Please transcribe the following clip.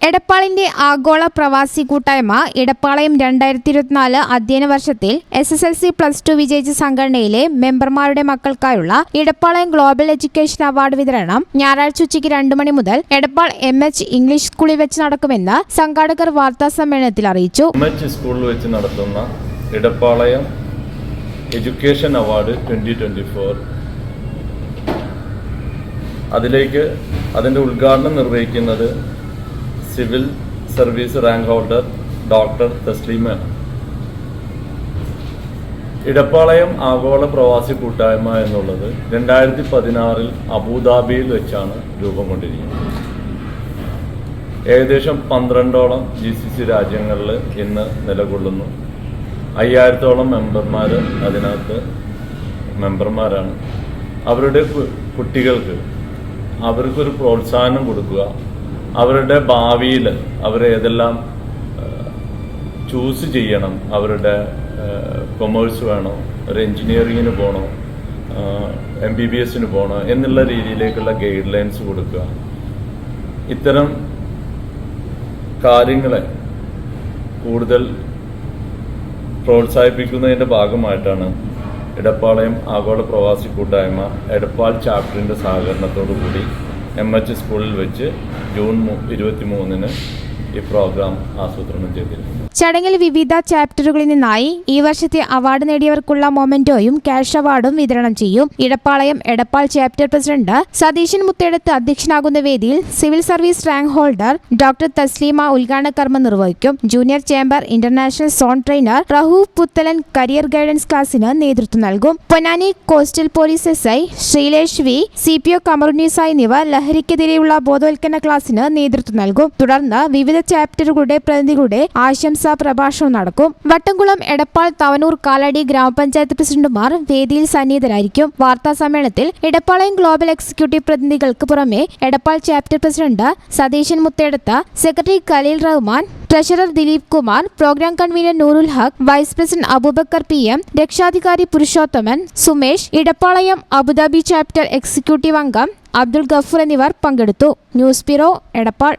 എടപ്പാളിന്റെ ആഗോള പ്രവാസി കൂട്ടായ്മ ഇടപ്പാളയം 2024 അധ്യയന വർഷത്തിൽ SSLC +2 വിജയിച്ച സംഘടനയിലെ മെമ്പർമാരുടെ മക്കൾക്കായുള്ള ഇടപ്പാളയം ഗ്ലോബൽ എഡ്യൂക്കേഷൻ അവാർഡ് വിതരണം ഞായറാഴ്ച ഉച്ചയ്ക്ക് 2 മണി മുതൽ എടപ്പാൾ MH ഇംഗ്ലീഷ് സ്കൂളിൽ വെച്ച് നടക്കുമെന്ന് സംഘാടകർ വാർത്താസമ്മേളനത്തിൽ അറിയിച്ചു. MH സ്കൂളിൽ വെച്ച് നടത്തുന്ന ഇടപ്പാളയം എഡ്യൂക്കേഷൻ അവാർഡ് 2024 അതിന്റെ ഉദ്ഘാടനം നിർവഹിക്കുന്നത് civil service rank holder doctor Taslima. Edappalayam ആഗോള പ്രവാസി കൂട്ടായ്മ എന്നുള്ളത് 2016 അബുദാബിയിൽ വെച്ചാണ് രൂപം കൊണ്ടിരിക്കുന്നത്. ഏകദേശം 12ഓളം GCC രാജ്യങ്ങളിൽ ഇന്ന് നിലകൊള്ളുന്നു. 5000ഓളം മെമ്പർമാർ അതിനകത്ത് മെമ്പർമാരാണ്. അവരുടെ കുട്ടികൾക്ക് അവർക്കൊരു പ്രോത്സാഹനം കൊടുക്കുക, അവരുടെ ഭാവിയിൽ അവരേതെല്ലാം ചൂസ് ചെയ്യണം, അവരുടെ കൊമേഴ്സ് വേണോ, ഒരു എൻജിനീയറിങ്ങിന് പോകണോ, MBBSന് പോകണോ എന്നുള്ള രീതിയിലേക്കുള്ള ഗൈഡ് ലൈൻസ് കൊടുക്കുക. ഇത്തരം കാര്യങ്ങളെ കൂടുതൽ പ്രോത്സാഹിപ്പിക്കുന്നതിൻ്റെ ഭാഗമായിട്ടാണ് ഇടപ്പാളയം ആഗോള പ്രവാസി കൂട്ടായ്മ എടപ്പാൾ ചാപ്റ്ററിൻ്റെ സഹകരണത്തോടു കൂടി MH സ്കൂളിൽ വെച്ച് ജൂൺ 23-ന് ഈ പ്രോഗ്രാം ആസൂത്രണം ചെയ്തിരുന്നു. ചടങ്ങിൽ വിവിധ ചാപ്റ്ററുകളിൽ നിന്നായി ഈ വർഷത്തെ അവാർഡ് നേടിയവർക്കുള്ള മൊമെന്റോയും ക്യാഷ് അവാർഡും വിതരണം ചെയ്യും. ഇടപ്പാളയം എടപ്പാൾ ചാപ്റ്റർ പ്രസിഡന്റ് സതീശൻ മുത്തേടത്ത് അധ്യക്ഷനാകുന്ന വേദിയിൽ civil service rank holder doctor Thasleema ഉദ്ഘാടന കർമ്മം നിർവഹിക്കും. Junior Chamber International zone trainer Rahoof Puthalan career guidance ക്ലാസിന് നേതൃത്വം നൽകും. Ponnani coastal police SI Sreelesh V, CPO Kamarunnisa എന്നിവർ ലഹരിക്കെതിരെയുള്ള ബോധവൽക്കരണ ക്ലാസിന് നേതൃത്വം നൽകും. തുടർന്ന് വിവിധ ചാപ്റ്ററുകളുടെ പ്രതിനിധികളുടെ ആശംസാ പ്രഭാഷണം നടക്കും. വട്ടംകുളം, എടപ്പാൾ, തവനൂർ, കാലടി ഗ്രാമപഞ്ചായത്ത് പ്രസിഡന്റുമാർ വേദിയിൽ സന്നിഹിതരായിരിക്കും. വാർത്താ സമ്മേളനത്തിൽ ഇടപ്പാളയം ഗ്ലോബൽ എക്സിക്യൂട്ടീവ് പ്രതിനിധികൾക്ക് പുറമെ Edappal chapter president Satheesan Muthedath, secretary Khaleel Rahman, treasurer Dileep Kumar, programme convener Noorul Haq, vice president Aboobacker PM, രക്ഷാധികാരി Purushothaman, Sumesh, Edappalayam Abu Dhabi chapter executive അംഗം അബ്ദുൾ ഗഫൂർ എന്നിവർ പങ്കെടുത്തു. News bureau, Edappal.